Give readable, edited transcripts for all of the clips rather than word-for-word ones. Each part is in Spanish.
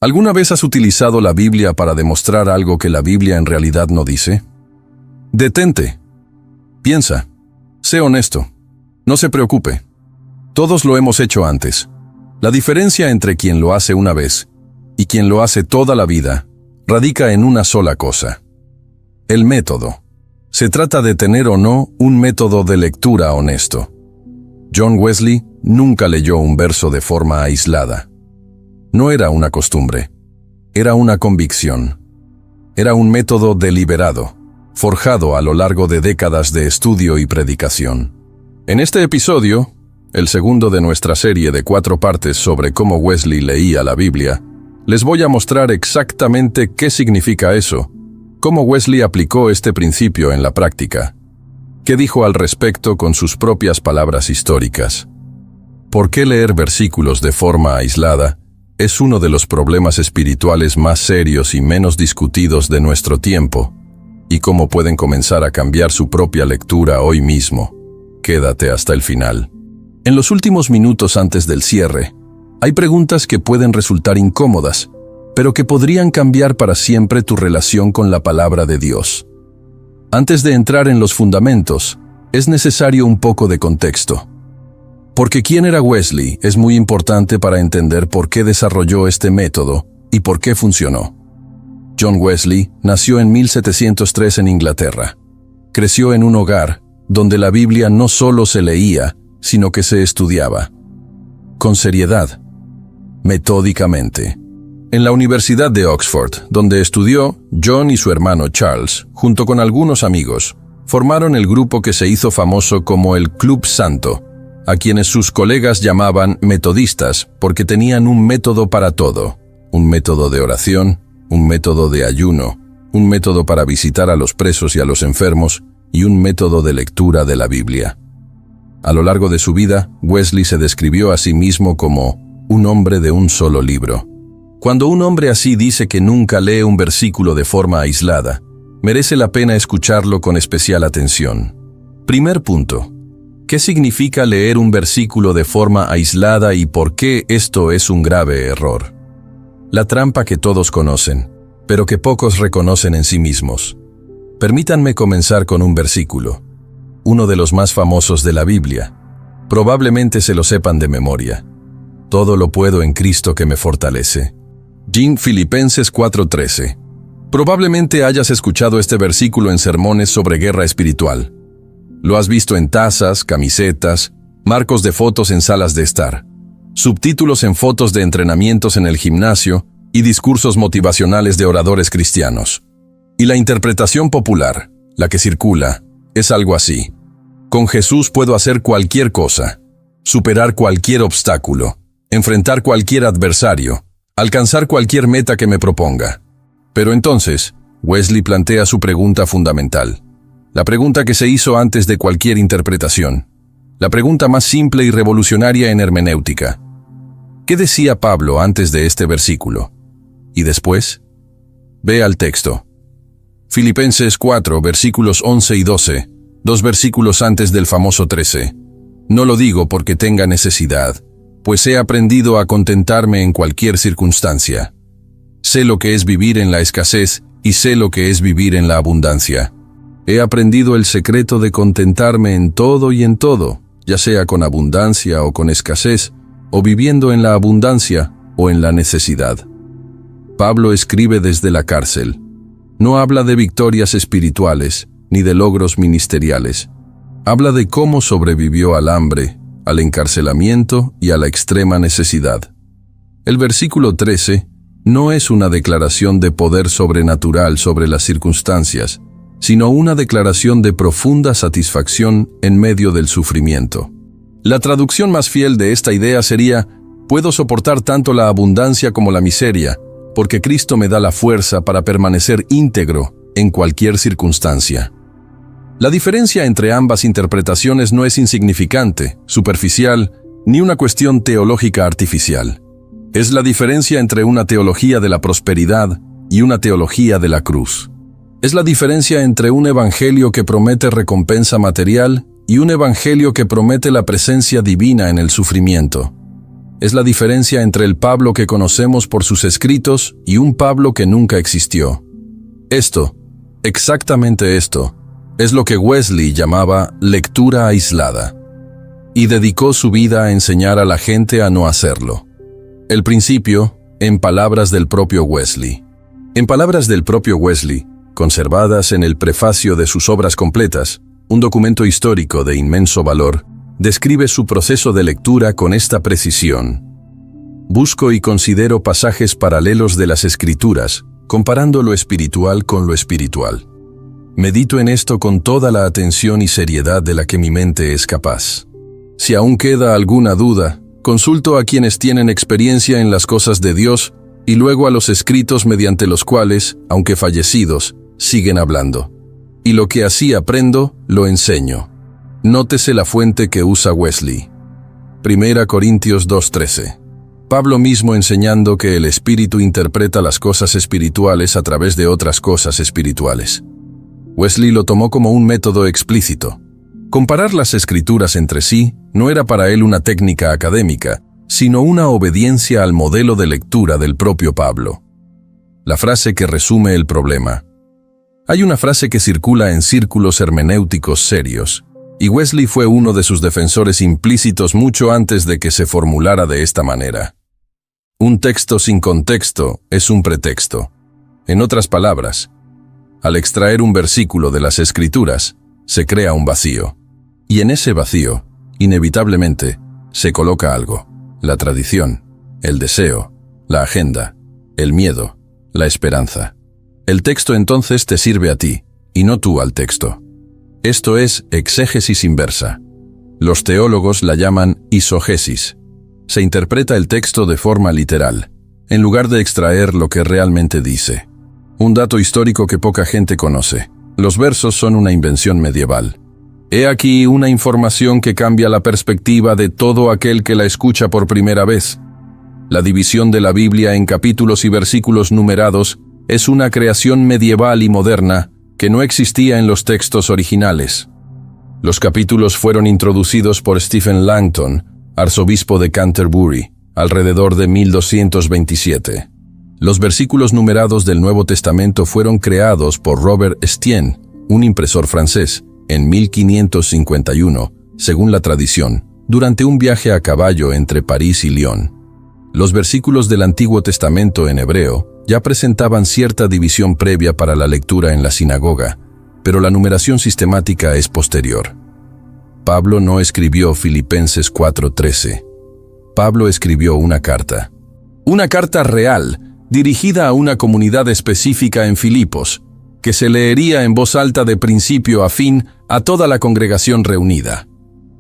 ¿Alguna vez has utilizado la Biblia para demostrar algo que la Biblia en realidad no dice? Detente. Piensa. Sé honesto. No se preocupe. Todos lo hemos hecho antes. La diferencia entre quien lo hace una vez y quien lo hace toda la vida radica en una sola cosa: el método. Se trata de tener o no un método de lectura honesto. John Wesley nunca leyó un verso de forma aislada. No era una costumbre, era una convicción. Era un método deliberado, forjado a lo largo de décadas de estudio y predicación. En este episodio, el segundo de nuestra serie de 4 partes sobre cómo Wesley leía la Biblia, les voy a mostrar exactamente qué significa eso, cómo Wesley aplicó este principio en la práctica, qué dijo al respecto con sus propias palabras históricas. ¿Por qué leer versículos de forma aislada es uno de los problemas espirituales más serios y menos discutidos de nuestro tiempo? ¿Y cómo pueden comenzar a cambiar su propia lectura hoy mismo? Quédate hasta el final. En los últimos minutos antes del cierre, hay preguntas que pueden resultar incómodas, pero que podrían cambiar para siempre tu relación con la palabra de Dios. Antes de entrar en los fundamentos, es necesario un poco de contexto. Porque quién era Wesley es muy importante para entender por qué desarrolló este método y por qué funcionó. John Wesley nació en 1703 en Inglaterra. Creció en un hogar donde la Biblia no solo se leía, sino que se estudiaba. Con seriedad, metódicamente. En la Universidad de Oxford, donde estudió, John y su hermano Charles, junto con algunos amigos, formaron el grupo que se hizo famoso como el Club Santo, a quienes sus colegas llamaban metodistas porque tenían un método para todo: un método de oración, un método de ayuno, un método para visitar a los presos y a los enfermos, y un método de lectura de la Biblia. A lo largo de su vida, Wesley se describió a sí mismo como un hombre de un solo libro. Cuando un hombre así dice que nunca lee un versículo de forma aislada, merece la pena escucharlo con especial atención. Primer punto: ¿qué significa leer un versículo de forma aislada y por qué esto es un grave error? La trampa que todos conocen, pero que pocos reconocen en sí mismos. Permítanme comenzar con un versículo, uno de los más famosos de la Biblia. Probablemente se lo sepan de memoria. Todo lo puedo en Cristo que me fortalece. Filipenses 4:13. Probablemente hayas escuchado este versículo en sermones sobre guerra espiritual. Lo has visto en tazas, camisetas, marcos de fotos en salas de estar, subtítulos en fotos de entrenamientos en el gimnasio y discursos motivacionales de oradores cristianos. Y la interpretación popular, la que circula, es algo así: con Jesús puedo hacer cualquier cosa, superar cualquier obstáculo, enfrentar cualquier adversario, alcanzar cualquier meta que me proponga. Pero entonces, Wesley plantea su pregunta fundamental. La pregunta que se hizo antes de cualquier interpretación. La pregunta más simple y revolucionaria en hermenéutica. ¿Qué decía Pablo antes de este versículo? ¿Y después? Ve al texto. Filipenses 4, versículos 11 y 12, 2 versículos antes del famoso 13. No lo digo porque tenga necesidad, pues he aprendido a contentarme en cualquier circunstancia. Sé lo que es vivir en la escasez y sé lo que es vivir en la abundancia. He aprendido el secreto de contentarme en todo y en todo, ya sea con abundancia o con escasez, o viviendo en la abundancia o en la necesidad. Pablo escribe desde la cárcel. No habla de victorias espirituales ni de logros ministeriales. Habla de cómo sobrevivió al hambre, al encarcelamiento y a la extrema necesidad. El versículo 13 no es una declaración de poder sobrenatural sobre las circunstancias, sino una declaración de profunda satisfacción en medio del sufrimiento. La traducción más fiel de esta idea sería: puedo soportar tanto la abundancia como la miseria, porque Cristo me da la fuerza para permanecer íntegro en cualquier circunstancia. La diferencia entre ambas interpretaciones no es insignificante, superficial, ni una cuestión teológica artificial. Es la diferencia entre una teología de la prosperidad y una teología de la cruz. Es la diferencia entre un evangelio que promete recompensa material y un evangelio que promete la presencia divina en el sufrimiento. Es la diferencia entre el Pablo que conocemos por sus escritos y un Pablo que nunca existió. Esto, exactamente esto, es lo que Wesley llamaba lectura aislada, y dedicó su vida a enseñar a la gente a no hacerlo. El principio, en palabras del propio Wesley. En palabras del propio Wesley, conservadas en el prefacio de sus obras completas, un documento histórico de inmenso valor, describe su proceso de lectura con esta precisión. Busco y considero pasajes paralelos de las Escrituras, comparando lo espiritual con lo espiritual. Medito en esto con toda la atención y seriedad de la que mi mente es capaz. Si aún queda alguna duda, consulto a quienes tienen experiencia en las cosas de Dios y luego a los escritos mediante los cuales, aunque fallecidos, siguen hablando. Y lo que así aprendo, lo enseño. Nótese la fuente que usa Wesley. 1 Corintios 2:13. Pablo mismo enseñando que el Espíritu interpreta las cosas espirituales a través de otras cosas espirituales. Wesley lo tomó como un método explícito. Comparar las escrituras entre sí no era para él una técnica académica, sino una obediencia al modelo de lectura del propio Pablo. La frase que resume el problema. Hay una frase que circula en círculos hermenéuticos serios, y Wesley fue uno de sus defensores implícitos mucho antes de que se formulara de esta manera. Un texto sin contexto es un pretexto. En otras palabras, al extraer un versículo de las Escrituras, se crea un vacío. Y en ese vacío, inevitablemente, se coloca algo: la tradición, el deseo, la agenda, el miedo, la esperanza. El texto entonces te sirve a ti, y no tú al texto. Esto es exégesis inversa. Los teólogos la llaman isogesis. Se interpreta el texto de forma literal, en lugar de extraer lo que realmente dice. Un dato histórico que poca gente conoce: los versos son una invención medieval. He aquí una información que cambia la perspectiva de todo aquel que la escucha por primera vez. La división de la Biblia en capítulos y versículos numerados es una creación medieval y moderna que no existía en los textos originales. Los capítulos fueron introducidos por Stephen Langton, arzobispo de Canterbury, alrededor de 1227. Los versículos numerados del Nuevo Testamento fueron creados por Robert Estienne, un impresor francés, en 1551, según la tradición, durante un viaje a caballo entre París y Lyon. Los versículos del Antiguo Testamento en hebreo ya presentaban cierta división previa para la lectura en la sinagoga, pero la numeración sistemática es posterior. Pablo no escribió Filipenses 4:13. Pablo escribió una carta real, dirigida a una comunidad específica en Filipos, que se leería en voz alta de principio a fin a toda la congregación reunida.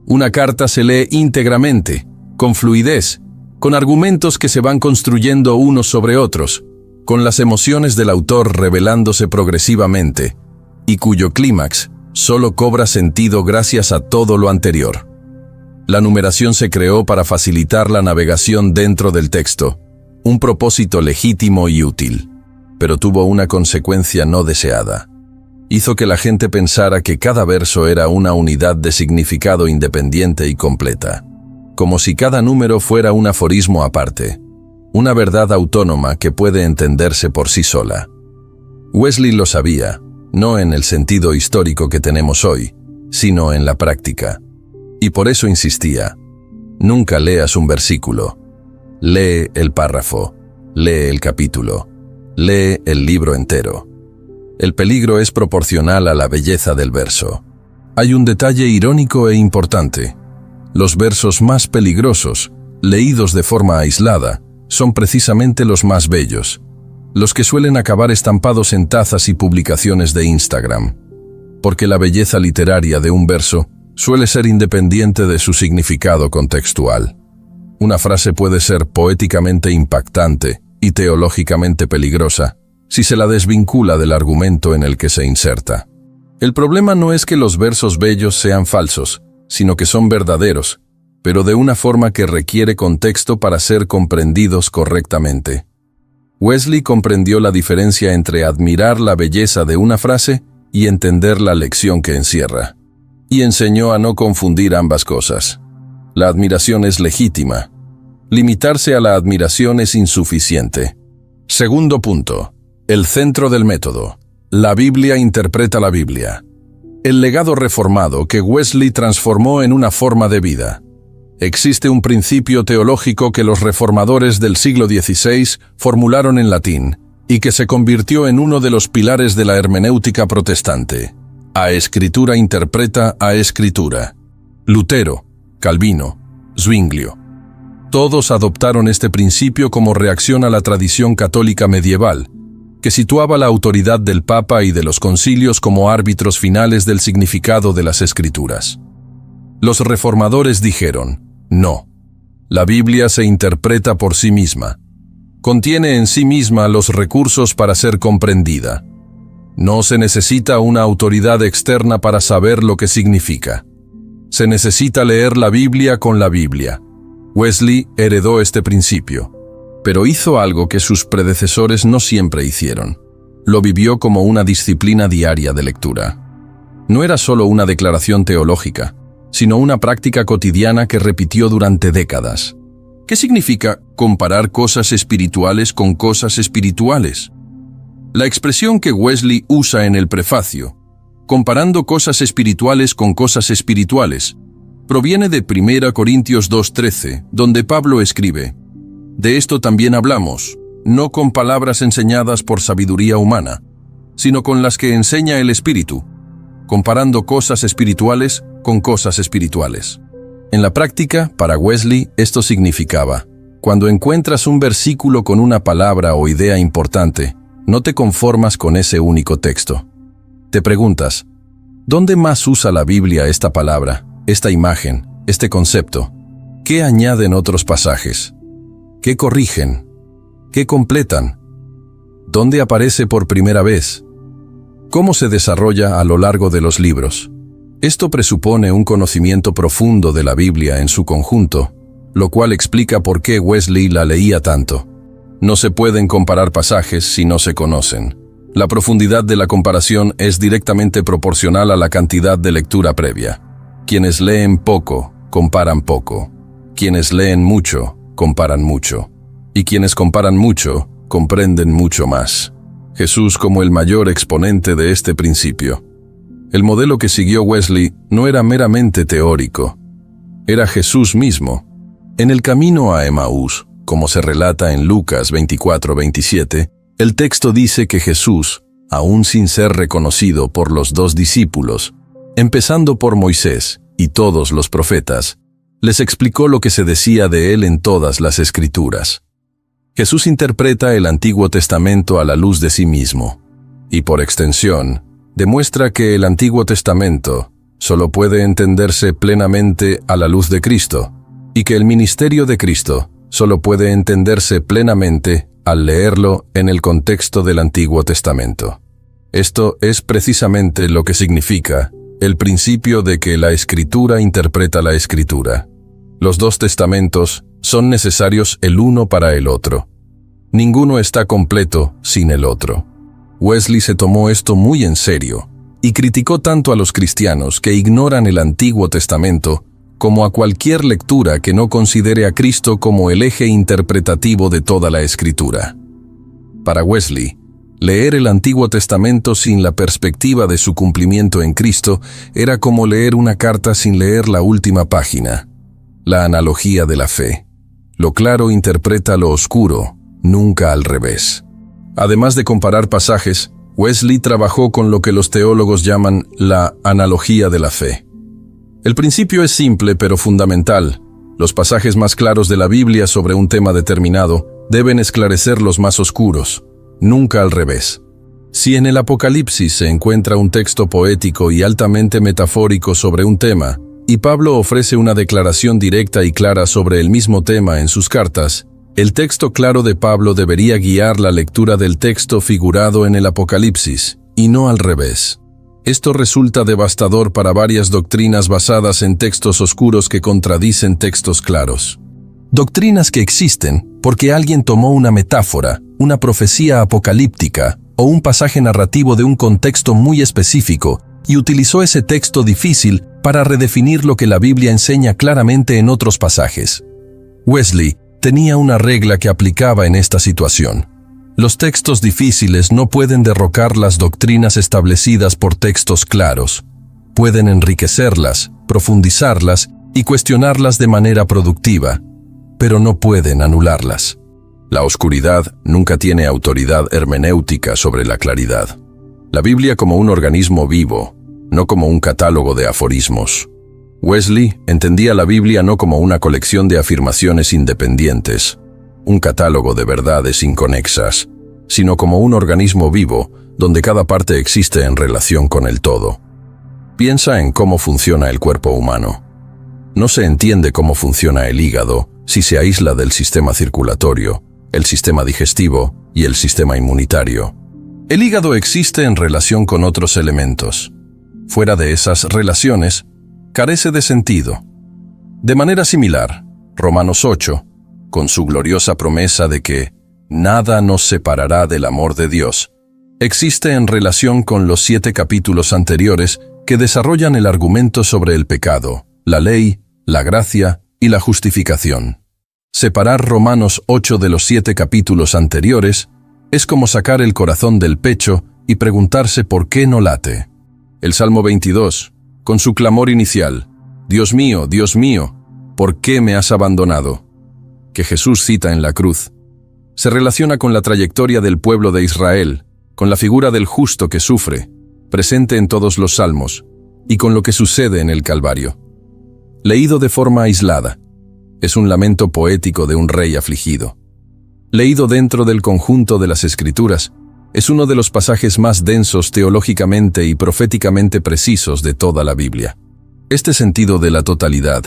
Una carta se lee íntegramente, con fluidez, con argumentos que se van construyendo unos sobre otros, con las emociones del autor revelándose progresivamente, y cuyo clímax solo cobra sentido gracias a todo lo anterior. La numeración se creó para facilitar la navegación dentro del texto, un propósito legítimo y útil, pero tuvo una consecuencia no deseada. Hizo que la gente pensara que cada verso era una unidad de significado independiente y completa, como si cada número fuera un aforismo aparte, una verdad autónoma que puede entenderse por sí sola. Wesley lo sabía, no en el sentido histórico que tenemos hoy, sino en la práctica. Y por eso insistía: nunca leas un versículo. Lee el párrafo, lee el capítulo, lee el libro entero. El peligro es proporcional a la belleza del verso. Hay un detalle irónico e importante. Los versos más peligrosos, leídos de forma aislada, son precisamente los más bellos, los que suelen acabar estampados en tazas y publicaciones de Instagram, porque la belleza literaria de un verso suele ser independiente de su significado contextual. Una frase puede ser poéticamente impactante y teológicamente peligrosa si se la desvincula del argumento en el que se inserta. El problema no es que los versos bellos sean falsos, sino que son verdaderos, pero de una forma que requiere contexto para ser comprendidos correctamente. Wesley comprendió la diferencia entre admirar la belleza de una frase y entender la lección que encierra, y enseñó a no confundir ambas cosas. La admiración es legítima, Limitarse a la admiración es insuficiente. Segundo punto. El centro del método. La Biblia interpreta la Biblia. El legado reformado que Wesley transformó en una forma de vida. Existe un principio teológico que los reformadores del siglo XVI formularon en latín y que se convirtió en uno de los pilares de la hermenéutica protestante. A escritura interpreta a escritura. Lutero, Calvino, Zwinglio. Todos adoptaron este principio como reacción a la tradición católica medieval, que situaba la autoridad del Papa y de los concilios como árbitros finales del significado de las Escrituras. Los reformadores dijeron, no, la Biblia se interpreta por sí misma. Contiene en sí misma los recursos para ser comprendida. No se necesita una autoridad externa para saber lo que significa. Se necesita leer la Biblia con la Biblia. Wesley heredó este principio, pero hizo algo que sus predecesores no siempre hicieron. Lo vivió como una disciplina diaria de lectura. No era solo una declaración teológica, sino una práctica cotidiana que repitió durante décadas. ¿Qué significa comparar cosas espirituales con cosas espirituales? La expresión que Wesley usa en el prefacio, comparando cosas espirituales con cosas espirituales, proviene de 1 Corintios 2:13, donde Pablo escribe, «De esto también hablamos, no con palabras enseñadas por sabiduría humana, sino con las que enseña el Espíritu, comparando cosas espirituales con cosas espirituales». En la práctica, para Wesley, esto significaba, cuando encuentras un versículo con una palabra o idea importante, no te conformas con ese único texto. Te preguntas, ¿dónde más usa la Biblia esta palabra, esta imagen, este concepto? ¿Qué añaden otros pasajes? ¿Qué corrigen? ¿Qué completan? ¿Dónde aparece por primera vez? ¿Cómo se desarrolla a lo largo de los libros? Esto presupone un conocimiento profundo de la Biblia en su conjunto, lo cual explica por qué Wesley la leía tanto. No se pueden comparar pasajes si no se conocen. La profundidad de la comparación es directamente proporcional a la cantidad de lectura previa. Quienes leen poco, comparan poco. Quienes leen mucho, comparan mucho. Y quienes comparan mucho, comprenden mucho más. Jesús como el mayor exponente de este principio. El modelo que siguió Wesley no era meramente teórico. Era Jesús mismo. En el camino a Emaús, como se relata en Lucas 24:27, el texto dice que Jesús, aún sin ser reconocido por los 2 discípulos, empezando por Moisés y todos los profetas, les explicó lo que se decía de él en todas las Escrituras. Jesús interpreta el Antiguo Testamento a la luz de sí mismo, y por extensión, demuestra que el Antiguo Testamento solo puede entenderse plenamente a la luz de Cristo, y que el ministerio de Cristo solo puede entenderse plenamente al leerlo en el contexto del Antiguo Testamento. Esto es precisamente lo que significa el principio de que la Escritura interpreta la Escritura. Los 2 testamentos son necesarios el uno para el otro. Ninguno está completo sin el otro. Wesley se tomó esto muy en serio y criticó tanto a los cristianos que ignoran el Antiguo Testamento como a cualquier lectura que no considere a Cristo como el eje interpretativo de toda la Escritura. Para Wesley, leer el Antiguo Testamento sin la perspectiva de su cumplimiento en Cristo era como leer una carta sin leer la última página. La analogía de la fe. Lo claro interpreta lo oscuro, nunca al revés. Además de comparar pasajes, Wesley trabajó con lo que los teólogos llaman la analogía de la fe. El principio es simple pero fundamental. Los pasajes más claros de la Biblia sobre un tema determinado deben esclarecer los más oscuros, nunca al revés. Si en el Apocalipsis se encuentra un texto poético y altamente metafórico sobre un tema, y Pablo ofrece una declaración directa y clara sobre el mismo tema en sus cartas, el texto claro de Pablo debería guiar la lectura del texto figurado en el Apocalipsis, y no al revés. Esto resulta devastador para varias doctrinas basadas en textos oscuros que contradicen textos claros. Doctrinas que existen porque alguien tomó una metáfora, una profecía apocalíptica o un pasaje narrativo de un contexto muy específico y utilizó ese texto difícil para redefinir lo que la Biblia enseña claramente en otros pasajes. Wesley, tenía una regla que aplicaba en esta situación. Los textos difíciles no pueden derrocar las doctrinas establecidas por textos claros. Pueden enriquecerlas, profundizarlas y cuestionarlas de manera productiva, pero no pueden anularlas. La oscuridad nunca tiene autoridad hermenéutica sobre la claridad. La Biblia como un organismo vivo, no como un catálogo de aforismos. Wesley entendía la Biblia no como una colección de afirmaciones independientes, un catálogo de verdades inconexas, sino como un organismo vivo donde cada parte existe en relación con el todo. Piensa en cómo funciona el cuerpo humano. No se entiende cómo funciona el hígado si se aísla del sistema circulatorio, el sistema digestivo y el sistema inmunitario. El hígado existe en relación con otros elementos. Fuera de esas relaciones, carece de sentido. De manera similar, Romanos 8, con su gloriosa promesa de que nada nos separará del amor de Dios, existe en relación con los 7 capítulos anteriores que desarrollan el argumento sobre el pecado, la ley, la gracia y la justificación. Separar Romanos 8 de los 7 capítulos anteriores es como sacar el corazón del pecho y preguntarse por qué no late. El Salmo 22, con su clamor inicial, Dios mío, ¿por qué me has abandonado?», que Jesús cita en la cruz, se relaciona con la trayectoria del pueblo de Israel, con la figura del justo que sufre, presente en todos los salmos, y con lo que sucede en el Calvario. Leído de forma aislada, es un lamento poético de un rey afligido. Leído dentro del conjunto de las Escrituras, es uno de los pasajes más densos teológicamente y proféticamente precisos de toda la Biblia. Este sentido de la totalidad,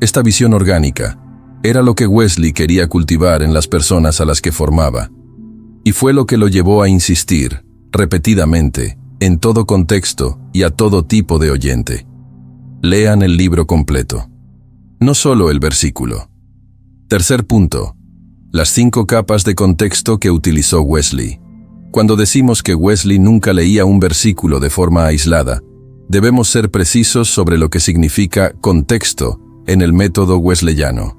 esta visión orgánica, era lo que Wesley quería cultivar en las personas a las que formaba, y fue lo que lo llevó a insistir, repetidamente, en todo contexto y a todo tipo de oyente: lean el libro completo, no solo el versículo. Tercer punto: las 5 capas de contexto que utilizó Wesley. Cuando decimos que Wesley nunca leía un versículo de forma aislada, debemos ser precisos sobre lo que significa contexto en el método wesleyano.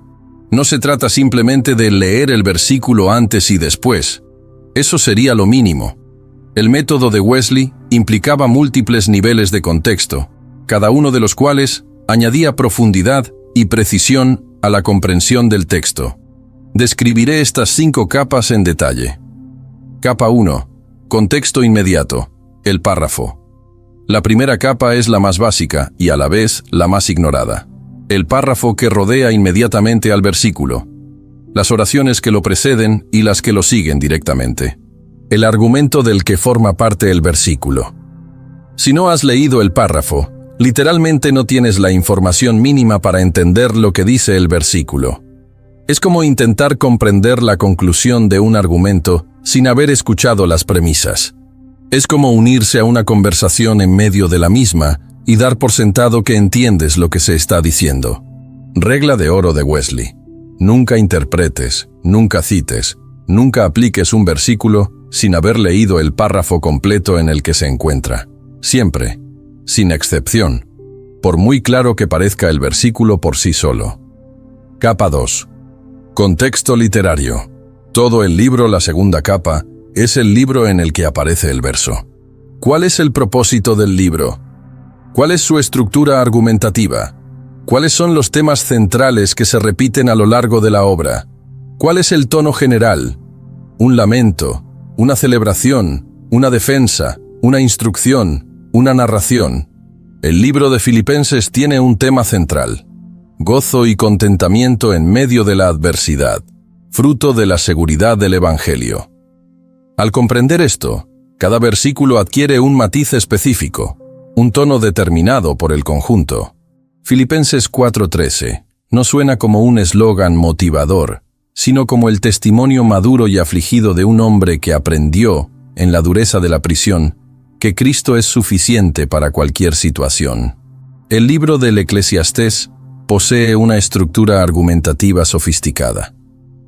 No se trata simplemente de leer el versículo antes y después. Eso sería lo mínimo. El método de Wesley implicaba múltiples niveles de contexto, cada uno de los cuales añadía profundidad y precisión a la comprensión del texto. Describiré estas 5 capas en detalle. Capa 1. Contexto inmediato. El párrafo. La primera capa es la más básica y a la vez la más ignorada. El párrafo que rodea inmediatamente al versículo. Las oraciones que lo preceden y las que lo siguen directamente. El argumento del que forma parte el versículo. Si no has leído el párrafo, literalmente no tienes la información mínima para entender lo que dice el versículo. Es como intentar comprender la conclusión de un argumento sin haber escuchado las premisas. Es como unirse a una conversación en medio de la misma y dar por sentado que entiendes lo que se está diciendo. Regla de oro de Wesley: nunca interpretes, nunca cites, nunca apliques un versículo sin haber leído el párrafo completo en el que se encuentra. Siempre, sin excepción, por muy claro que parezca el versículo por sí solo. Capa 2. Contexto literario. Todo el libro, la segunda capa, es el libro en el que aparece el verso. ¿Cuál es el propósito del libro? ¿Cuál es su estructura argumentativa? ¿Cuáles son los temas centrales que se repiten a lo largo de la obra? ¿Cuál es el tono general? ¿Un lamento? ¿Una celebración? ¿Una defensa? ¿Una instrucción? ¿Una narración? El libro de Filipenses tiene un tema central: gozo y contentamiento en medio de la adversidad, fruto de la seguridad del Evangelio. Al comprender esto, cada versículo adquiere un matiz específico, un tono determinado por el conjunto. Filipenses 4:13 no suena como un eslogan motivador, sino como el testimonio maduro y afligido de un hombre que aprendió, en la dureza de la prisión, que Cristo es suficiente para cualquier situación. El libro del Eclesiastés posee una estructura argumentativa sofisticada.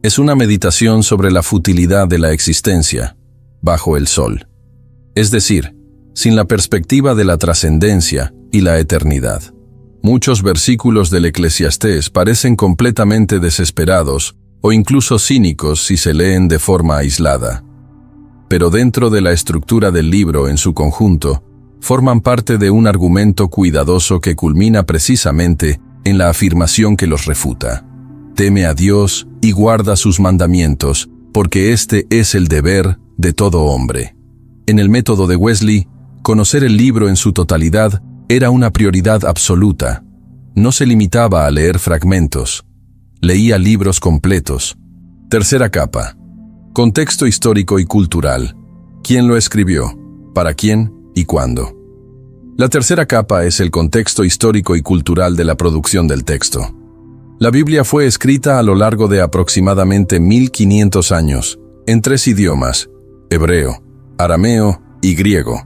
Es una meditación sobre la futilidad de la existencia, bajo el sol. Es decir, sin la perspectiva de la trascendencia y la eternidad. Muchos versículos del Eclesiastés parecen completamente desesperados o incluso cínicos si se leen de forma aislada. Pero dentro de la estructura del libro en su conjunto, forman parte de un argumento cuidadoso que culmina precisamente en la afirmación que los refuta. Teme a Dios y guarda sus mandamientos, porque este es el deber de todo hombre. En el método de Wesley, conocer el libro en su totalidad era una prioridad absoluta. No se limitaba a leer fragmentos. Leía libros completos. Tercera capa. Contexto histórico y cultural. ¿Quién lo escribió? ¿Para quién? ¿Y cuándo? La tercera capa es el contexto histórico y cultural de la producción del texto. La Biblia fue escrita a lo largo de aproximadamente 1500 años, en 3 idiomas, hebreo, arameo y griego,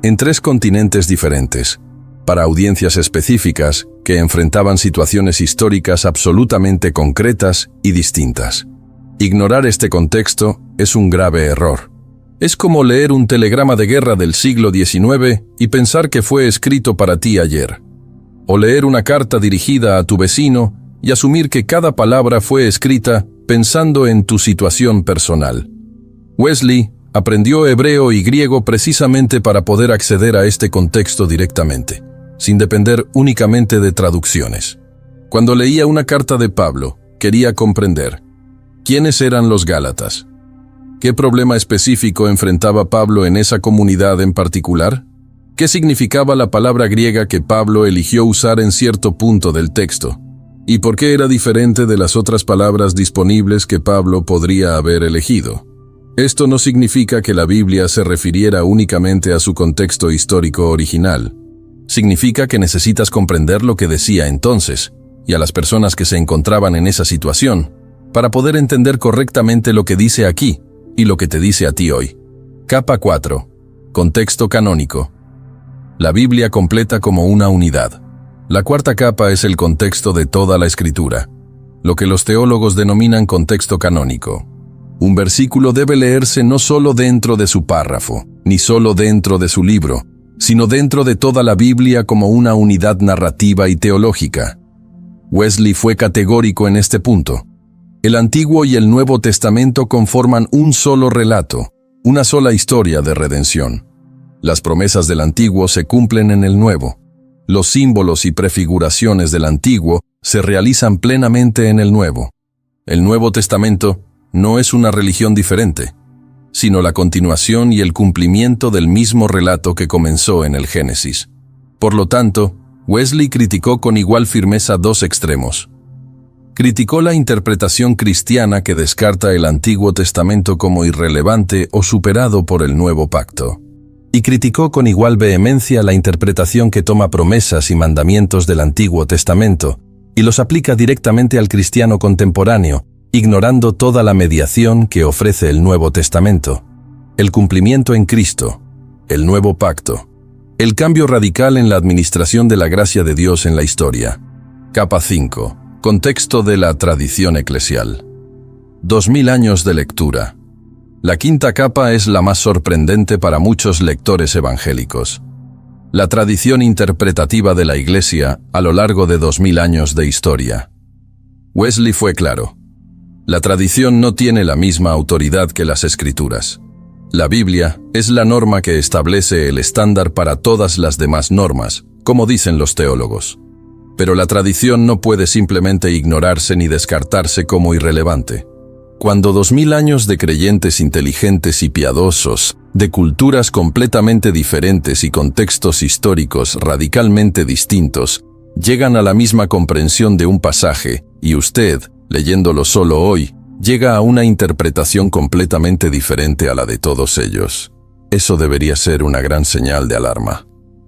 en 3 continentes diferentes, para audiencias específicas que enfrentaban situaciones históricas absolutamente concretas y distintas. Ignorar este contexto es un grave error. Es como leer un telegrama de guerra del siglo XIX y pensar que fue escrito para ti ayer. O leer una carta dirigida a tu vecino y asumir que cada palabra fue escrita pensando en tu situación personal. Wesley aprendió hebreo y griego precisamente para poder acceder a este contexto directamente, sin depender únicamente de traducciones. Cuando leía una carta de Pablo, quería comprender quiénes eran los Gálatas. ¿Qué problema específico enfrentaba Pablo en esa comunidad en particular? ¿Qué significaba la palabra griega que Pablo eligió usar en cierto punto del texto? ¿Y por qué era diferente de las otras palabras disponibles que Pablo podría haber elegido? Esto no significa que la Biblia se refiriera únicamente a su contexto histórico original. Significa que necesitas comprender lo que decía entonces, y a las personas que se encontraban en esa situación, para poder entender correctamente lo que dice aquí, y lo que te dice a ti hoy. Capa 4. Contexto canónico. La Biblia completa como una unidad. La cuarta capa es el contexto de toda la Escritura, lo que los teólogos denominan contexto canónico. Un versículo debe leerse no solo dentro de su párrafo, ni solo dentro de su libro, sino dentro de toda la Biblia como una unidad narrativa y teológica. Wesley fue categórico en este punto. El Antiguo y el Nuevo Testamento conforman un solo relato, una sola historia de redención. Las promesas del Antiguo se cumplen en el Nuevo. Los símbolos y prefiguraciones del Antiguo se realizan plenamente en el Nuevo. El Nuevo Testamento no es una religión diferente, sino la continuación y el cumplimiento del mismo relato que comenzó en el Génesis. Por lo tanto, Wesley criticó con igual firmeza 2 extremos. Criticó la interpretación cristiana que descarta el Antiguo Testamento como irrelevante o superado por el Nuevo Pacto. Y criticó con igual vehemencia la interpretación que toma promesas y mandamientos del Antiguo Testamento y los aplica directamente al cristiano contemporáneo, ignorando toda la mediación que ofrece el Nuevo Testamento, el cumplimiento en Cristo, el Nuevo Pacto, el cambio radical en la administración de la gracia de Dios en la historia. Capa 5. Contexto de la tradición eclesial. 2000 años de lectura. La quinta capa es la más sorprendente para muchos lectores evangélicos. La tradición interpretativa de la Iglesia a lo largo de 2000 años de historia. Wesley fue claro. La tradición no tiene la misma autoridad que las Escrituras. La Biblia es la norma que establece el estándar para todas las demás normas, como dicen los teólogos. Pero la tradición no puede simplemente ignorarse ni descartarse como irrelevante. Cuando 2000 años de creyentes inteligentes y piadosos, de culturas completamente diferentes y contextos históricos radicalmente distintos, llegan a la misma comprensión de un pasaje, y usted, leyéndolo solo hoy, llega a una interpretación completamente diferente a la de todos ellos. Eso debería ser una gran señal de alarma.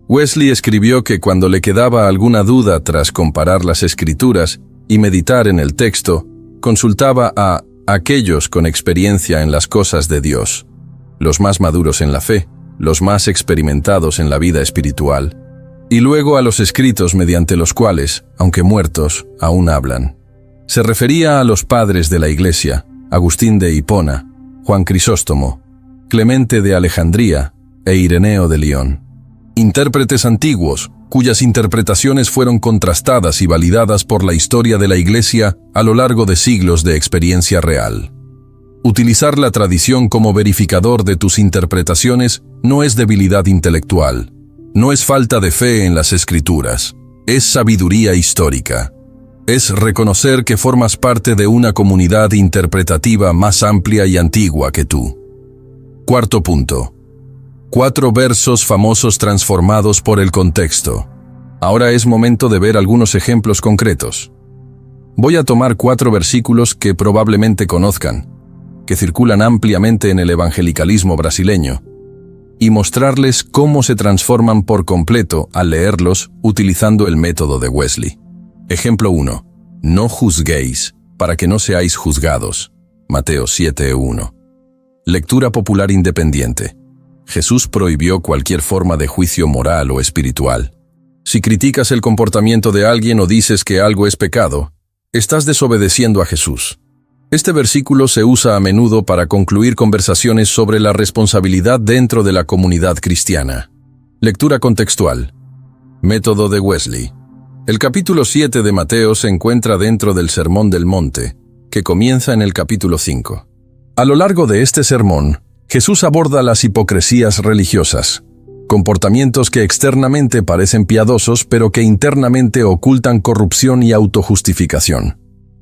Wesley escribió que cuando le quedaba alguna duda tras comparar las Escrituras y meditar en el texto, consultaba a aquellos con experiencia en las cosas de Dios, los más maduros en la fe, los más experimentados en la vida espiritual, y luego a los escritos mediante los cuales, aunque muertos, aún hablan. Se refería a los padres de la Iglesia, Agustín de Hipona, Juan Crisóstomo, Clemente de Alejandría e Ireneo de León. Intérpretes antiguos, cuyas interpretaciones fueron contrastadas y validadas por la historia de la Iglesia a lo largo de siglos de experiencia real. Utilizar la tradición como verificador de tus interpretaciones no es debilidad intelectual, no es falta de fe en las Escrituras, es sabiduría histórica. Es reconocer que formas parte de una comunidad interpretativa más amplia y antigua que tú. Cuarto punto. 4 versos famosos transformados por el contexto. Ahora es momento de ver algunos ejemplos concretos. Voy a tomar 4 versículos que probablemente conozcan, que circulan ampliamente en el evangelicalismo brasileño, y mostrarles cómo se transforman por completo al leerlos utilizando el método de Wesley. Ejemplo 1. No juzguéis, para que no seáis juzgados. Mateo 7:1. Lectura popular independiente. Jesús prohibió cualquier forma de juicio moral o espiritual. Si criticas el comportamiento de alguien o dices que algo es pecado, estás desobedeciendo a Jesús. Este versículo se usa a menudo para concluir conversaciones sobre la responsabilidad dentro de la comunidad cristiana. Lectura contextual. Método de Wesley. El capítulo 7 de Mateo se encuentra dentro del Sermón del Monte, que comienza en el capítulo 5. A lo largo de este sermón, Jesús aborda las hipocresías religiosas, comportamientos que externamente parecen piadosos pero que internamente ocultan corrupción y autojustificación.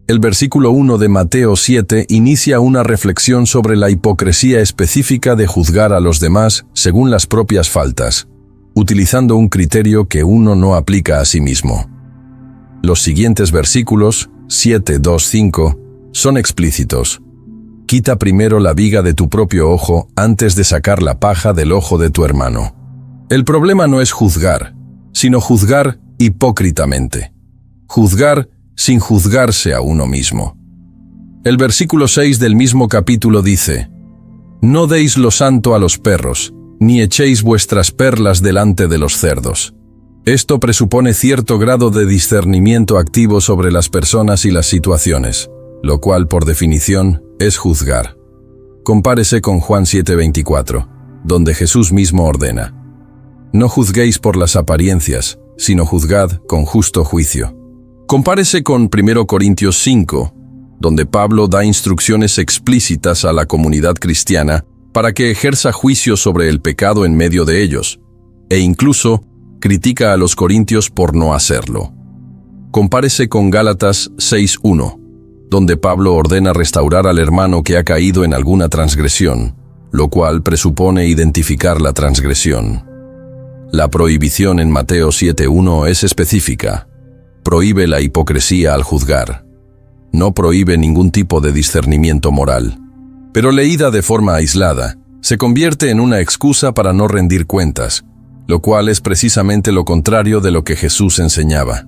El versículo 1 de Mateo 7 inicia una reflexión sobre la hipocresía específica de juzgar a los demás según las propias faltas, utilizando un criterio que uno no aplica a sí mismo. Los siguientes versículos, 7, 2, 5, son explícitos. Quita primero la viga de tu propio ojo antes de sacar la paja del ojo de tu hermano. El problema no es juzgar, sino juzgar hipócritamente. Juzgar sin juzgarse a uno mismo. El versículo 6 del mismo capítulo dice: No deis lo santo a los perros, ni echéis vuestras perlas delante de los cerdos. Esto presupone cierto grado de discernimiento activo sobre las personas y las situaciones, lo cual, por definición, es juzgar. Compárese con Juan 7:24, donde Jesús mismo ordena: No juzguéis por las apariencias, sino juzgad con justo juicio. Compárese con 1 Corintios 5, donde Pablo da instrucciones explícitas a la comunidad cristiana para que ejerza juicio sobre el pecado en medio de ellos, e incluso critica a los corintios por no hacerlo. Compárese con Gálatas 6:1, donde Pablo ordena restaurar al hermano que ha caído en alguna transgresión, lo cual presupone identificar la transgresión. La prohibición en Mateo 7:1 es específica. Prohíbe la hipocresía al juzgar. No prohíbe ningún tipo de discernimiento moral. Pero leída de forma aislada, se convierte en una excusa para no rendir cuentas, lo cual es precisamente lo contrario de lo que Jesús enseñaba.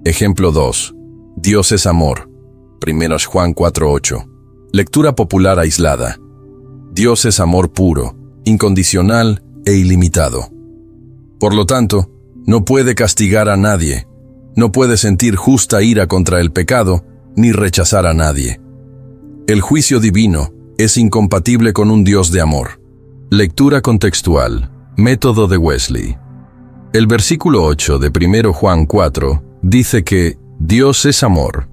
Ejemplo 2. Dios es amor. 1 Juan 4:8. Lectura popular aislada. Dios es amor puro, incondicional e ilimitado. Por lo tanto, no puede castigar a nadie, no puede sentir justa ira contra el pecado, ni rechazar a nadie. El juicio divino es incompatible con un Dios de amor. Lectura contextual. Método de Wesley. El versículo 8 de 1 Juan 4 dice que Dios es amor.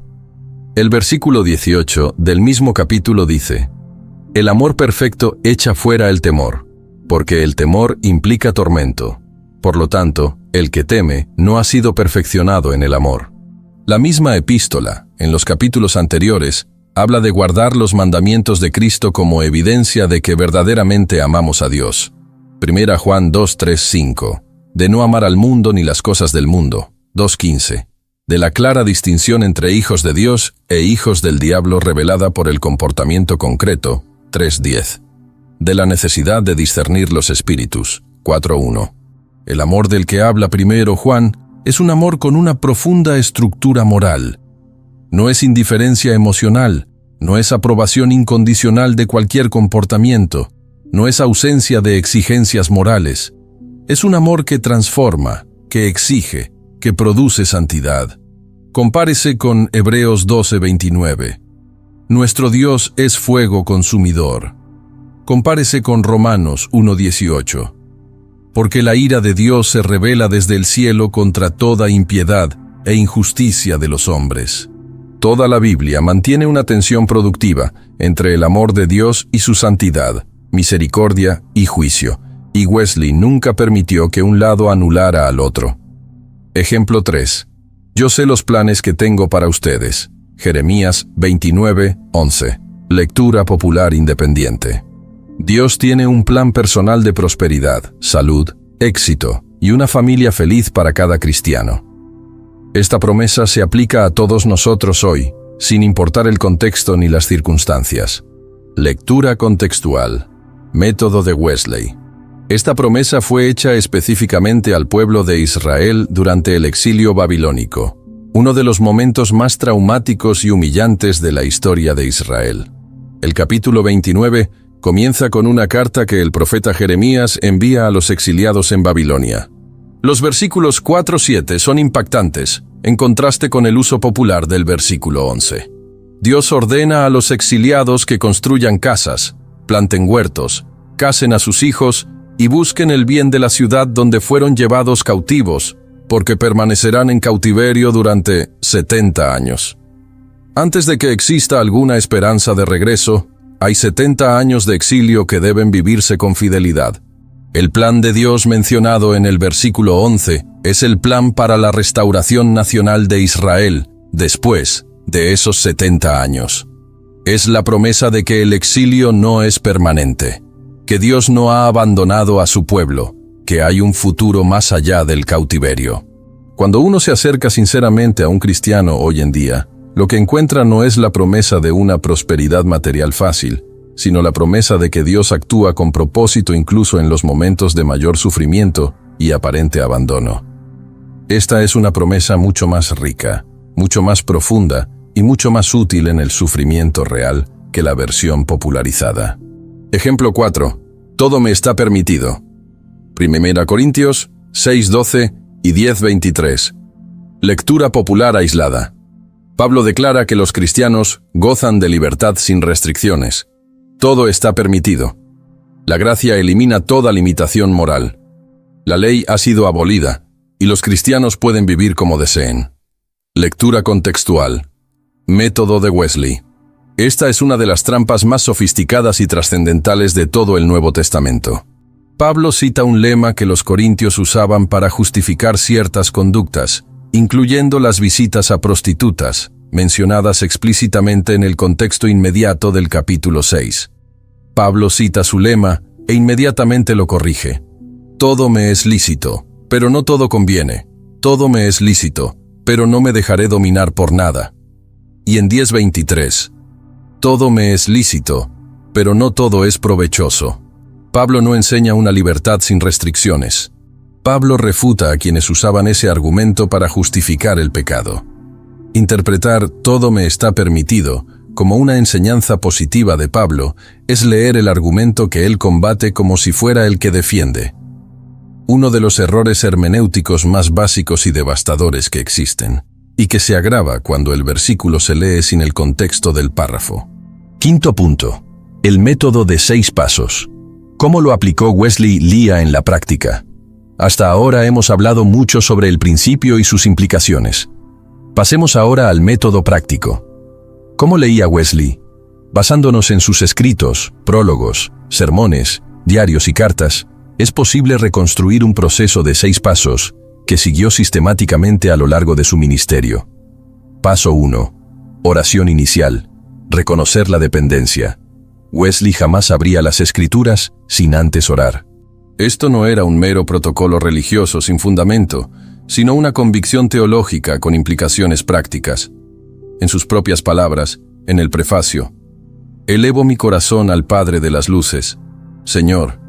El versículo 18 del mismo capítulo dice: El amor perfecto echa fuera el temor, porque el temor implica tormento. Por lo tanto, el que teme no ha sido perfeccionado en el amor. La misma epístola, en los capítulos anteriores, habla de guardar los mandamientos de Cristo como evidencia de que verdaderamente amamos a Dios. 1 Juan 2:3-5, de no amar al mundo ni las cosas del mundo. 2:15, de la clara distinción entre hijos de Dios e hijos del diablo revelada por el comportamiento concreto. 3:10, de la necesidad de discernir los espíritus. 4:1. El amor del que habla 1 Juan es un amor con una profunda estructura moral. No es indiferencia emocional, no es aprobación incondicional de cualquier comportamiento, no es ausencia de exigencias morales. Es un amor que transforma, que exige, que produce santidad. Compárese con Hebreos 12:29. Nuestro Dios es fuego consumidor. Compárese con Romanos 1:18. porque la ira de Dios se revela desde el cielo contra toda impiedad e injusticia de los hombres. Toda la Biblia mantiene una tensión productiva entre el amor de Dios y su santidad, misericordia y juicio, y Wesley nunca permitió que un lado anulara al otro. Ejemplo 3. Yo sé los planes que tengo para ustedes. Jeremías 29:11. Lectura popular independiente. Dios tiene un plan personal de prosperidad, salud, éxito y una familia feliz para cada cristiano. Esta promesa se aplica a todos nosotros hoy, sin importar el contexto ni las circunstancias. Lectura contextual. Método de Wesley. Esta promesa fue hecha específicamente al pueblo de Israel durante el exilio babilónico, uno de los momentos más traumáticos y humillantes de la historia de Israel. El capítulo 29 comienza con una carta que el profeta Jeremías envía a los exiliados en Babilonia. Los versículos 4-7 son impactantes, en contraste con el uso popular del versículo 11. Dios ordena a los exiliados que construyan casas, planten huertos, casen a sus hijos y busquen el bien de la ciudad donde fueron llevados cautivos, porque permanecerán en cautiverio durante 70 años. Antes de que exista alguna esperanza de regreso, hay 70 años de exilio que deben vivirse con fidelidad. El plan de Dios mencionado en el versículo 11 es el plan para la restauración nacional de Israel después de esos 70 años. Es la promesa de que el exilio no es permanente, que Dios no ha abandonado a su pueblo, que hay un futuro más allá del cautiverio. Cuando uno se acerca sinceramente a un cristiano hoy en día, lo que encuentra no es la promesa de una prosperidad material fácil, sino la promesa de que Dios actúa con propósito incluso en los momentos de mayor sufrimiento y aparente abandono. Esta es una promesa mucho más rica, mucho más profunda y mucho más útil en el sufrimiento real que la versión popularizada. Ejemplo 4. Todo me está permitido. 1 Corintios 6:12 y 10:23. Lectura popular aislada. Pablo declara que los cristianos gozan de libertad sin restricciones. Todo está permitido. La gracia elimina toda limitación moral. La ley ha sido abolida, y los cristianos pueden vivir como deseen. Lectura contextual. Método de Wesley. Esta es una de las trampas más sofisticadas y trascendentales de todo el Nuevo Testamento. Pablo cita un lema que los corintios usaban para justificar ciertas conductas, incluyendo las visitas a prostitutas, mencionadas explícitamente en el contexto inmediato del capítulo 6. Pablo cita su lema e inmediatamente lo corrige. Todo me es lícito, pero no todo conviene. Todo me es lícito, pero no me dejaré dominar por nada. Y en 10:23, todo me es lícito, pero no todo es provechoso. Pablo no enseña una libertad sin restricciones. Pablo refuta a quienes usaban ese argumento para justificar el pecado. Interpretar todo me está permitido como una enseñanza positiva de Pablo es leer el argumento que él combate como si fuera el que defiende. Uno de los errores hermenéuticos más básicos y devastadores que existen, y que se agrava cuando el versículo se lee sin el contexto del párrafo. Quinto punto. El método de 6 pasos. ¿Cómo lo aplicó Wesley Lea en la práctica? Hasta ahora hemos hablado mucho sobre el principio y sus implicaciones. Pasemos ahora al método práctico. ¿Cómo leía Wesley? Basándonos en sus escritos, prólogos, sermones, diarios y cartas, es posible reconstruir un proceso de 6 pasos que siguió sistemáticamente a lo largo de su ministerio. Paso 1. Oración inicial. Reconocer la dependencia. Wesley jamás abría las Escrituras sin antes orar. Esto no era un mero protocolo religioso sin fundamento, sino una convicción teológica con implicaciones prácticas. En sus propias palabras, en el prefacio, elevo mi corazón al Padre de las luces. Señor,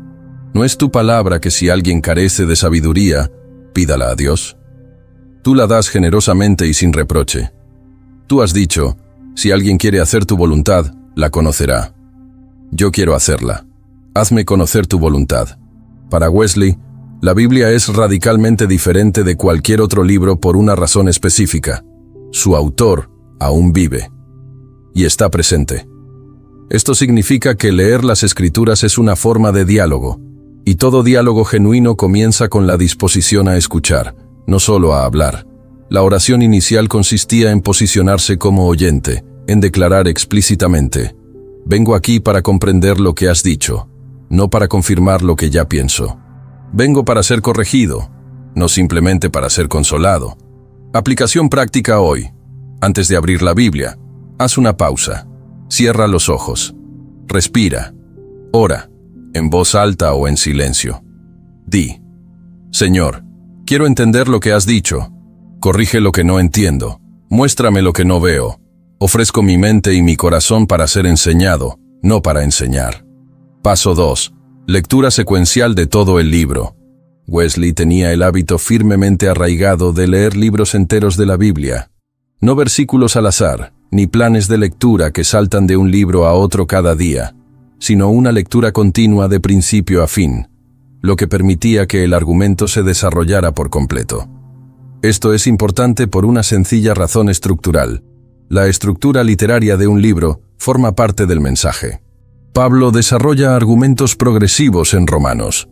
¿no es tu palabra que si alguien carece de sabiduría, pídala a Dios? Tú la das generosamente y sin reproche. Tú has dicho, si alguien quiere hacer tu voluntad, la conocerá. Yo quiero hacerla. Hazme conocer tu voluntad. Para Wesley, la Biblia es radicalmente diferente de cualquier otro libro por una razón específica. Su autor aún vive y está presente. Esto significa que leer las Escrituras es una forma de diálogo, Y todo diálogo genuino comienza con la disposición a escuchar, no solo a hablar. La oración inicial consistía en posicionarse como oyente, en declarar explícitamente: vengo aquí para comprender lo que has dicho, no para confirmar lo que ya pienso. Vengo para ser corregido, no simplemente para ser consolado. Aplicación práctica hoy. Antes de abrir la Biblia, haz una pausa. Cierra los ojos. Respira. Ora, en voz alta o en silencio. Di: Señor, quiero entender lo que has dicho. Corrige lo que no entiendo. Muéstrame lo que no veo. Ofrezco mi mente y mi corazón para ser enseñado, no para enseñar. Paso 2. Lectura secuencial de todo el libro. Wesley tenía el hábito firmemente arraigado de leer libros enteros de la Biblia. No versículos al azar, ni planes de lectura que saltan de un libro a otro cada día, sino una lectura continua de principio a fin, lo que permitía que el argumento se desarrollara por completo. Esto es importante por una sencilla razón estructural. La estructura literaria de un libro forma parte del mensaje. Pablo desarrolla argumentos progresivos en Romanos.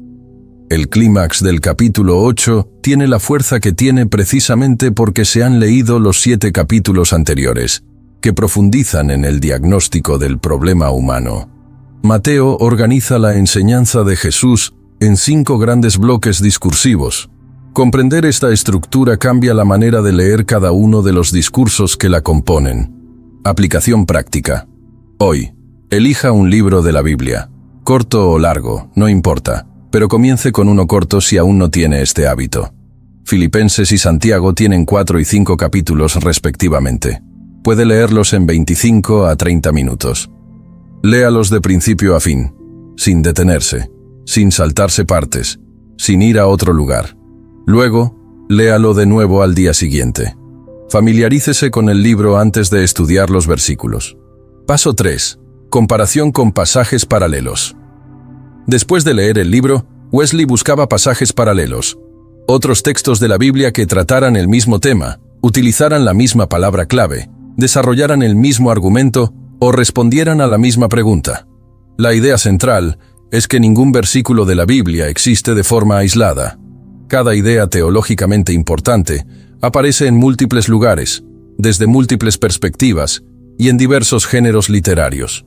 El clímax del capítulo 8 tiene la fuerza que tiene precisamente porque se han leído los 7 capítulos anteriores, que profundizan en el diagnóstico del problema humano. Mateo organiza la enseñanza de Jesús en 5 grandes bloques discursivos. Comprender esta estructura cambia la manera de leer cada uno de los discursos que la componen. Aplicación práctica. Hoy, elija un libro de la Biblia. Corto o largo, no importa, pero comience con uno corto si aún no tiene este hábito. Filipenses y Santiago tienen 4 y 5 capítulos respectivamente. Puede leerlos en 25 a 30 minutos. Léalos de principio a fin, sin detenerse, sin saltarse partes, sin ir a otro lugar. Luego, léalo de nuevo al día siguiente. Familiarícese con el libro antes de estudiar los versículos. Paso 3. Comparación con pasajes paralelos. Después de leer el libro, Wesley buscaba pasajes paralelos, otros textos de la Biblia que trataran el mismo tema, utilizaran la misma palabra clave, desarrollaran el mismo argumento o respondieran a la misma pregunta. La idea central es que ningún versículo de la Biblia existe de forma aislada. Cada idea teológicamente importante aparece en múltiples lugares, desde múltiples perspectivas y en diversos géneros literarios.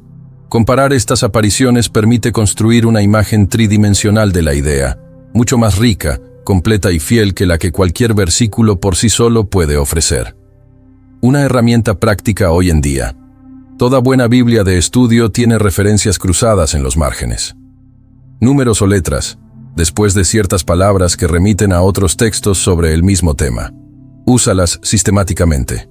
Comparar estas apariciones permite construir una imagen tridimensional de la idea, mucho más rica, completa y fiel que la que cualquier versículo por sí solo puede ofrecer. Una herramienta práctica hoy en día. Toda buena Biblia de estudio tiene referencias cruzadas en los márgenes. Números o letras, después de ciertas palabras que remiten a otros textos sobre el mismo tema. Úsalas sistemáticamente.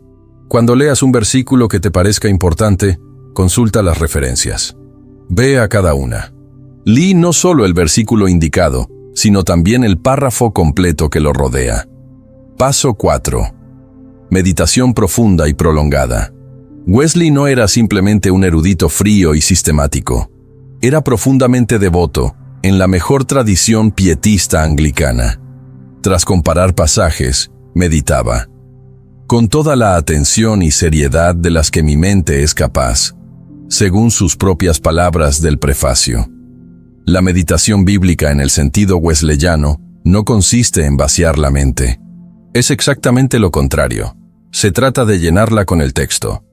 Cuando leas un versículo que te parezca importante, consulta las referencias. Ve a cada una. Lee no solo el versículo indicado, sino también el párrafo completo que lo rodea. Paso 4. Meditación profunda y prolongada. Wesley no era simplemente un erudito frío y sistemático. Era profundamente devoto, en la mejor tradición pietista anglicana. Tras comparar pasajes, meditaba. Con toda la atención y seriedad de las que mi mente es capaz, según sus propias palabras del prefacio. La meditación bíblica en el sentido wesleyano no consiste en vaciar la mente. Es exactamente lo contrario. Se trata de llenarla con el texto.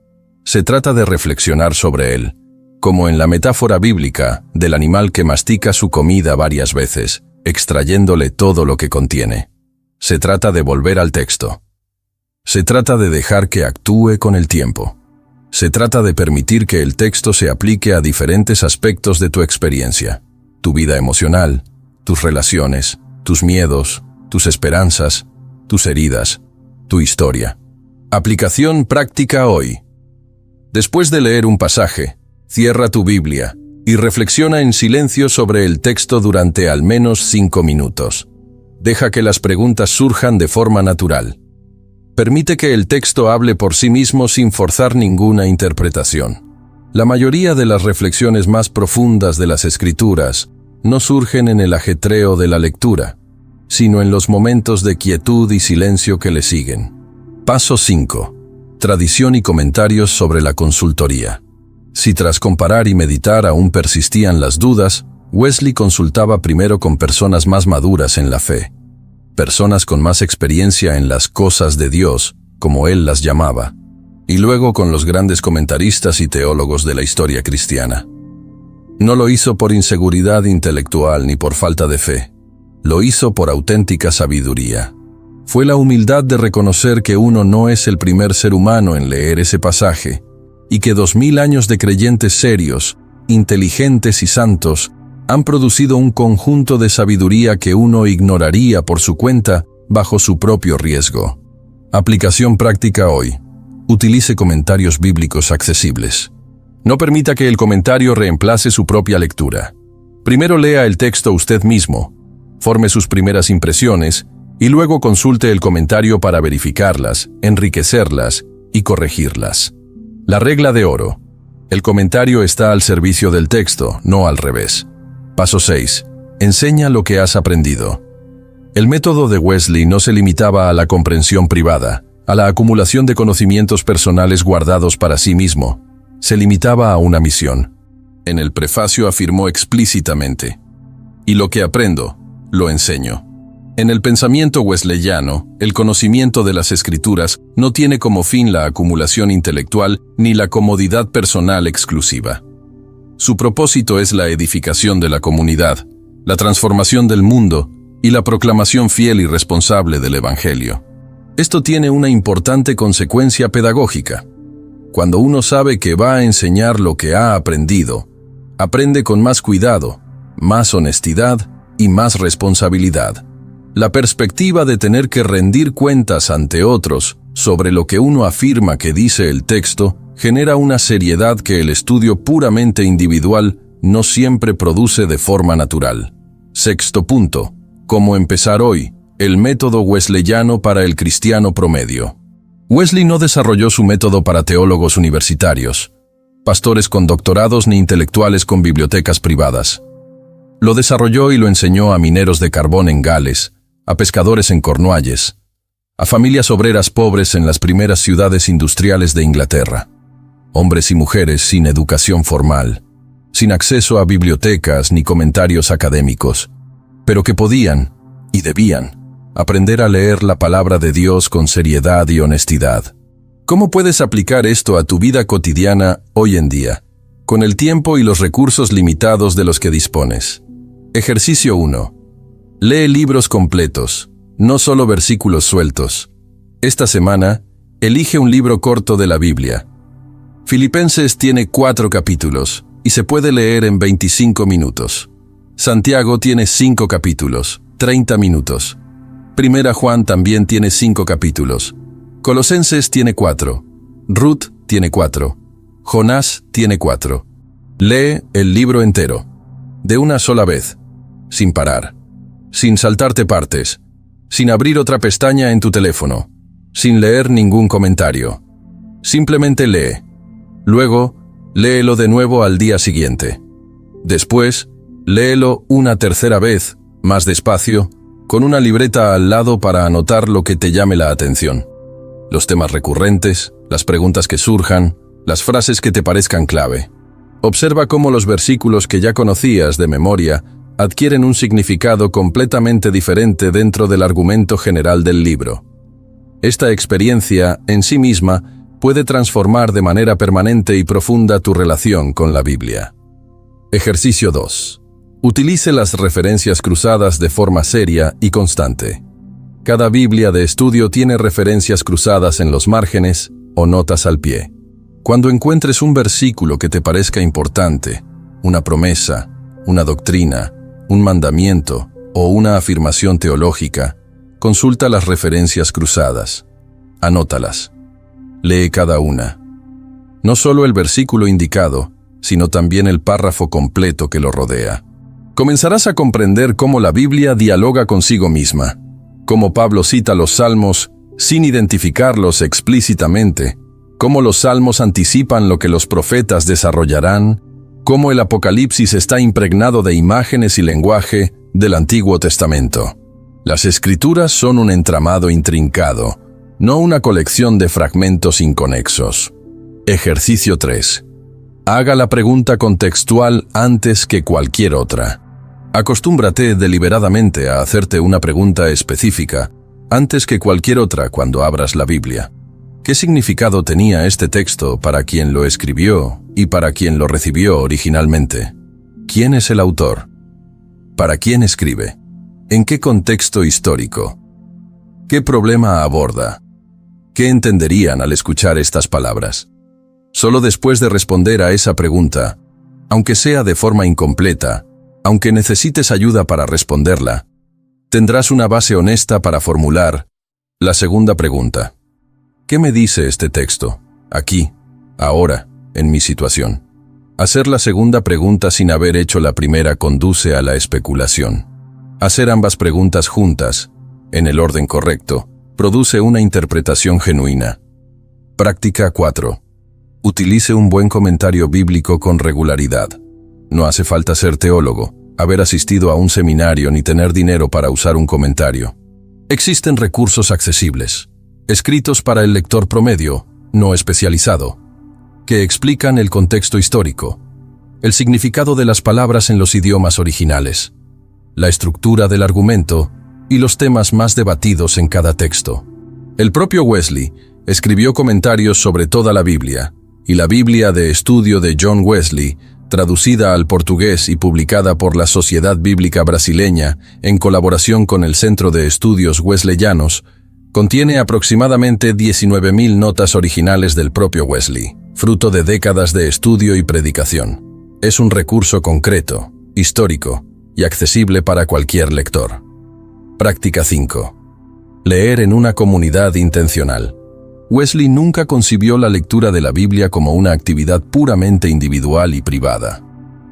Se trata de reflexionar sobre él, como en la metáfora bíblica del animal que mastica su comida varias veces, extrayéndole todo lo que contiene. Se trata de volver al texto. Se trata de dejar que actúe con el tiempo. Se trata de permitir que el texto se aplique a diferentes aspectos de tu experiencia, tu vida emocional, tus relaciones, tus miedos, tus esperanzas, tus heridas, tu historia. Aplicación práctica hoy. Después de leer un pasaje, cierra tu Biblia y reflexiona en silencio sobre el texto durante al menos 5 minutos. Deja que las preguntas surjan de forma natural. Permite que el texto hable por sí mismo sin forzar ninguna interpretación. La mayoría de las reflexiones más profundas de las Escrituras no surgen en el ajetreo de la lectura, sino en los momentos de quietud y silencio que le siguen. Paso 5. Tradición y comentarios sobre la consultoría. Si tras comparar y meditar aún persistían las dudas, Wesley consultaba primero con personas más maduras en la fe, personas con más experiencia en las cosas de Dios, como él las llamaba, y luego con los grandes comentaristas y teólogos de la historia cristiana. No lo hizo por inseguridad intelectual ni por falta de fe. Lo hizo por auténtica sabiduría. Fue la humildad de reconocer que uno no es el primer ser humano en leer ese pasaje, y que 2000 años de creyentes serios, inteligentes y santos han producido un conjunto de sabiduría que uno ignoraría por su cuenta bajo su propio riesgo. Aplicación práctica hoy. Utilice comentarios bíblicos accesibles. No permita que el comentario reemplace su propia lectura. Primero lea el texto usted mismo, forme sus primeras impresiones y luego consulte el comentario para verificarlas, enriquecerlas y corregirlas. La regla de oro. El comentario está al servicio del texto, no al revés. Paso 6. Enseña lo que has aprendido. El método de Wesley no se limitaba a la comprensión privada, a la acumulación de conocimientos personales guardados para sí mismo. Se limitaba a una misión. En el prefacio afirmó explícitamente: "Y lo que aprendo, lo enseño". En el pensamiento wesleyano, el conocimiento de las Escrituras no tiene como fin la acumulación intelectual ni la comodidad personal exclusiva. Su propósito es la edificación de la comunidad, la transformación del mundo y la proclamación fiel y responsable del Evangelio. Esto tiene una importante consecuencia pedagógica. Cuando uno sabe que va a enseñar lo que ha aprendido, aprende con más cuidado, más honestidad y más responsabilidad. La perspectiva de tener que rendir cuentas ante otros sobre lo que uno afirma que dice el texto genera una seriedad que el estudio puramente individual no siempre produce de forma natural. Sexto punto. ¿Cómo empezar hoy? El método wesleyano para el cristiano promedio. Wesley no desarrolló su método para teólogos universitarios, pastores con doctorados ni intelectuales con bibliotecas privadas. Lo desarrolló y lo enseñó a mineros de carbón en Gales, a pescadores en Cornualles, a familias obreras pobres en las primeras ciudades industriales de Inglaterra, hombres y mujeres sin educación formal, sin acceso a bibliotecas ni comentarios académicos, pero que podían y debían aprender a leer la palabra de Dios con seriedad y honestidad. ¿Cómo puedes aplicar esto a tu vida cotidiana hoy en día, con el tiempo y los recursos limitados de los que dispones? Ejercicio 1. Lee libros completos, no solo versículos sueltos. Esta semana, elige un libro corto de la Biblia. Filipenses tiene 4 capítulos y se puede leer en 25 minutos. Santiago tiene 5 capítulos, 30 minutos. Primera Juan también tiene 5 capítulos. Colosenses tiene 4. Ruth tiene 4. Jonás tiene 4. Lee el libro entero, de una sola vez, sin parar, sin saltarte partes, sin abrir otra pestaña en tu teléfono, sin leer ningún comentario. Simplemente lee. Luego, léelo de nuevo al día siguiente. Después, léelo una tercera vez, más despacio, con una libreta al lado para anotar lo que te llame la atención. Los temas recurrentes, las preguntas que surjan, las frases que te parezcan clave. Observa cómo los versículos que ya conocías de memoria adquieren un significado completamente diferente dentro del argumento general del libro. Esta experiencia, en sí misma, puede transformar de manera permanente y profunda tu relación con la Biblia. Ejercicio 2. Utilice las referencias cruzadas de forma seria y constante. Cada Biblia de estudio tiene referencias cruzadas en los márgenes o notas al pie. Cuando encuentres un versículo que te parezca importante, una promesa, una doctrina, un mandamiento o una afirmación teológica, consulta las referencias cruzadas. Anótalas. Lee cada una. No solo el versículo indicado, sino también el párrafo completo que lo rodea. Comenzarás a comprender cómo la Biblia dialoga consigo misma, cómo Pablo cita los Salmos sin identificarlos explícitamente, cómo los Salmos anticipan lo que los profetas desarrollarán, cómo el Apocalipsis está impregnado de imágenes y lenguaje del Antiguo Testamento. Las Escrituras son un entramado intrincado, no una colección de fragmentos inconexos. Ejercicio 3. Haga la pregunta contextual antes que cualquier otra. Acostúmbrate deliberadamente a hacerte una pregunta específica antes que cualquier otra cuando abras la Biblia. ¿Qué significado tenía este texto para quien lo escribió y para quien lo recibió originalmente? ¿Quién es el autor? ¿Para quién escribe? ¿En qué contexto histórico? ¿Qué problema aborda? ¿Qué entenderían al escuchar estas palabras? Solo después de responder a esa pregunta, aunque sea de forma incompleta, aunque necesites ayuda para responderla, tendrás una base honesta para formular la segunda pregunta. ¿Qué me dice este texto, aquí, ahora, en mi situación? Hacer la segunda pregunta sin haber hecho la primera conduce a la especulación. Hacer ambas preguntas juntas, en el orden correcto, produce una interpretación genuina. Práctica 4. Utilice un buen comentario bíblico con regularidad. No hace falta ser teólogo, haber asistido a un seminario ni tener dinero para usar un comentario. Existen recursos accesibles, escritos para el lector promedio, no especializado, que explican el contexto histórico, el significado de las palabras en los idiomas originales, la estructura del argumento y los temas más debatidos en cada texto. El propio Wesley escribió comentarios sobre toda la Biblia, y la Biblia de Estudio de John Wesley, traducida al portugués y publicada por la Sociedad Bíblica Brasileña en colaboración con el Centro de Estudios Wesleyanos, contiene aproximadamente 19.000 notas originales del propio Wesley, fruto de décadas de estudio y predicación. Es un recurso concreto, histórico y accesible para cualquier lector. Práctica 5. Leer en una comunidad intencional. Wesley nunca concibió la lectura de la Biblia como una actividad puramente individual y privada.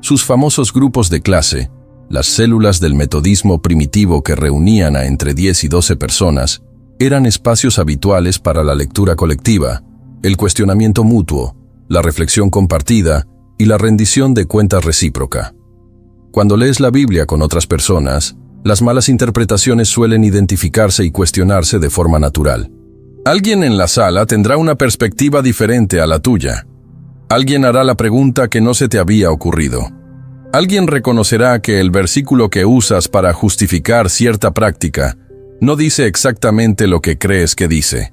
Sus famosos grupos de clase, las células del metodismo primitivo que reunían a entre 10 y 12 personas, eran espacios habituales para la lectura colectiva, el cuestionamiento mutuo, la reflexión compartida y la rendición de cuentas recíproca. Cuando lees la Biblia con otras personas, las malas interpretaciones suelen identificarse y cuestionarse de forma natural. Alguien en la sala tendrá una perspectiva diferente a la tuya. Alguien hará la pregunta que no se te había ocurrido. Alguien reconocerá que el versículo que usas para justificar cierta práctica no dice exactamente lo que crees que dice.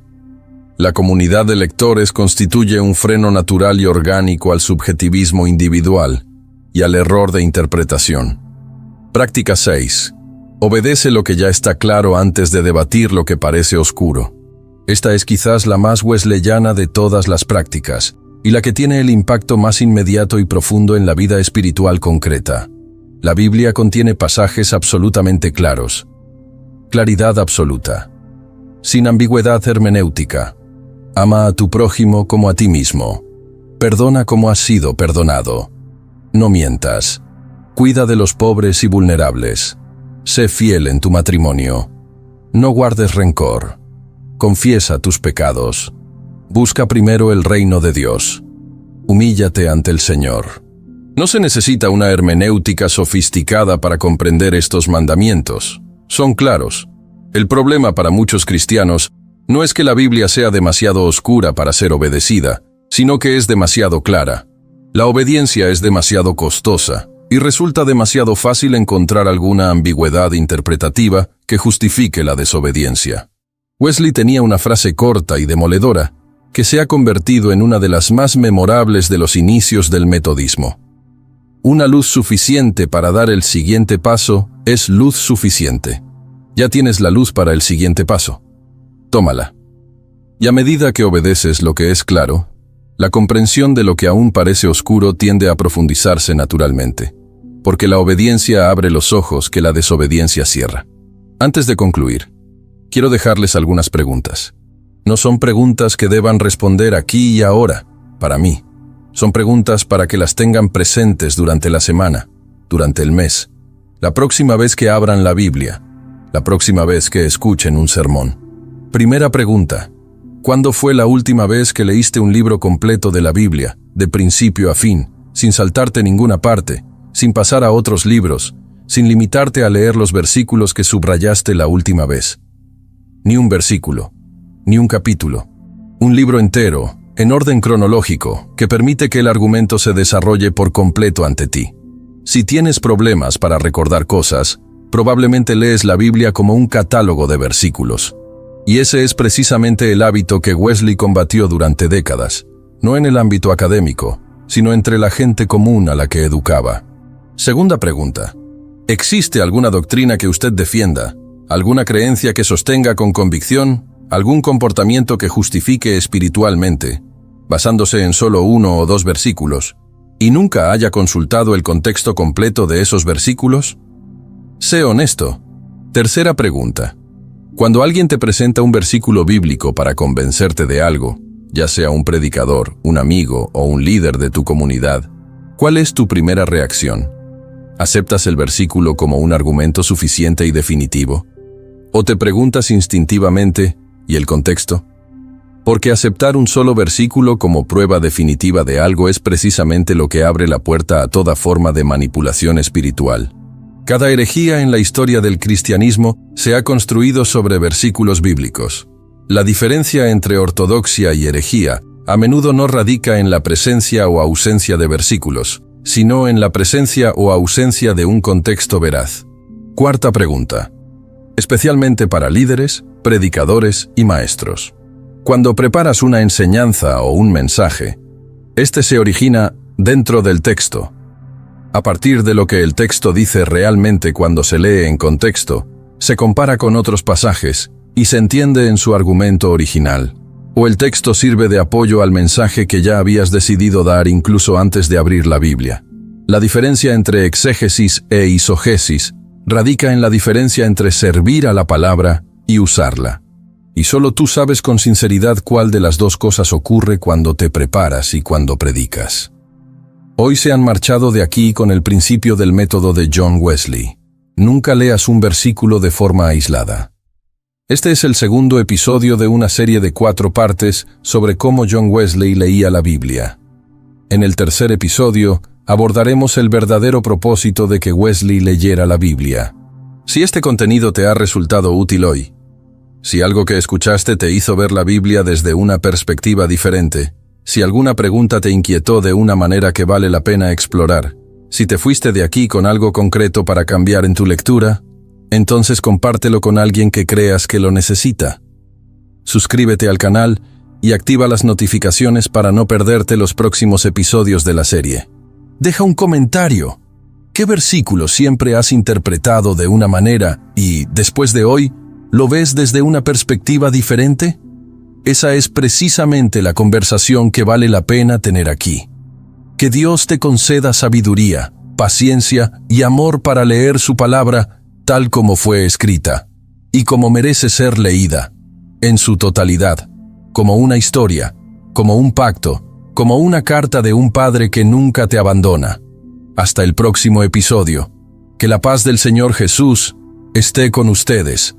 La comunidad de lectores constituye un freno natural y orgánico al subjetivismo individual y al error de interpretación. Práctica 6. Obedece lo que ya está claro antes de debatir lo que parece oscuro. Esta es quizás la más wesleyana de todas las prácticas, y la que tiene el impacto más inmediato y profundo en la vida espiritual concreta. La Biblia contiene pasajes absolutamente claros. Claridad absoluta. Sin ambigüedad hermenéutica. Ama a tu prójimo como a ti mismo. Perdona como has sido perdonado. No mientas. Cuida de los pobres y vulnerables. Sé fiel en tu matrimonio. No guardes rencor. Confiesa tus pecados. Busca primero el reino de Dios. Humíllate ante el Señor. No se necesita una hermenéutica sofisticada para comprender estos mandamientos. Son claros. El problema para muchos cristianos no es que la Biblia sea demasiado oscura para ser obedecida, sino que es demasiado clara. La obediencia es demasiado costosa y resulta demasiado fácil encontrar alguna ambigüedad interpretativa que justifique la desobediencia. Wesley tenía una frase corta y demoledora que se ha convertido en una de las más memorables de los inicios del metodismo. Una luz suficiente para dar el siguiente paso es luz suficiente. Ya tienes la luz para el siguiente paso. Tómala. Y a medida que obedeces lo que es claro, la comprensión de lo que aún parece oscuro tiende a profundizarse naturalmente, porque la obediencia abre los ojos que la desobediencia cierra. Antes de concluir, quiero dejarles algunas preguntas. No son preguntas que deban responder aquí y ahora, para mí. Son preguntas para que las tengan presentes durante la semana, durante el mes, la próxima vez que abran la Biblia, la próxima vez que escuchen un sermón. Primera pregunta: ¿cuándo fue la última vez que leíste un libro completo de la Biblia, de principio a fin, sin saltarte ninguna parte, sin pasar a otros libros, sin limitarte a leer los versículos que subrayaste la última vez? Ni un versículo, ni un capítulo, un libro entero, en orden cronológico, que permite que el argumento se desarrolle por completo ante ti. Si tienes problemas para recordar cosas, probablemente lees la Biblia como un catálogo de versículos. Y ese es precisamente el hábito que Wesley combatió durante décadas, no en el ámbito académico, sino entre la gente común a la que educaba. Segunda pregunta. ¿Existe alguna doctrina que usted defienda, alguna creencia que sostenga con convicción, algún comportamiento que justifique espiritualmente, basándose en solo 1 o 2 versículos, y nunca haya consultado el contexto completo de esos versículos? Sé honesto. Tercera pregunta. Cuando alguien te presenta un versículo bíblico para convencerte de algo, ya sea un predicador, un amigo o un líder de tu comunidad, ¿cuál es tu primera reacción? ¿Aceptas el versículo como un argumento suficiente y definitivo? ¿O te preguntas instintivamente, ¿y el contexto? Porque aceptar un solo versículo como prueba definitiva de algo es precisamente lo que abre la puerta a toda forma de manipulación espiritual. Cada herejía en la historia del cristianismo se ha construido sobre versículos bíblicos. La diferencia entre ortodoxia y herejía a menudo no radica en la presencia o ausencia de versículos, sino en la presencia o ausencia de un contexto veraz. Cuarta pregunta. Especialmente para líderes, predicadores y maestros. Cuando preparas una enseñanza o un mensaje, este se origina dentro del texto. A partir de lo que el texto dice realmente cuando se lee en contexto, se compara con otros pasajes y se entiende en su argumento original. O el texto sirve de apoyo al mensaje que ya habías decidido dar incluso antes de abrir la Biblia. La diferencia entre exégesis e isogesis radica en la diferencia entre servir a la palabra y usarla. Y solo tú sabes con sinceridad cuál de las dos cosas ocurre cuando te preparas y cuando predicas. Hoy se han marchado de aquí con el principio del método de John Wesley. Nunca leas un versículo de forma aislada. Este es el segundo episodio de una serie de 4 partes sobre cómo John Wesley leía la Biblia. En el tercer episodio, abordaremos el verdadero propósito de que Wesley leyera la Biblia. Si este contenido te ha resultado útil hoy, si algo que escuchaste te hizo ver la Biblia desde una perspectiva diferente, si alguna pregunta te inquietó de una manera que vale la pena explorar, si te fuiste de aquí con algo concreto para cambiar en tu lectura, entonces compártelo con alguien que creas que lo necesita. Suscríbete al canal y activa las notificaciones para no perderte los próximos episodios de la serie. Deja un comentario. ¿Qué versículo siempre has interpretado de una manera y, después de hoy, lo ves desde una perspectiva diferente? Esa es precisamente la conversación que vale la pena tener aquí. Que Dios te conceda sabiduría, paciencia y amor para leer su palabra tal como fue escrita, y como merece ser leída, en su totalidad, como una historia, como un pacto, como una carta de un padre que nunca te abandona. Hasta el próximo episodio. Que la paz del Señor Jesús esté con ustedes.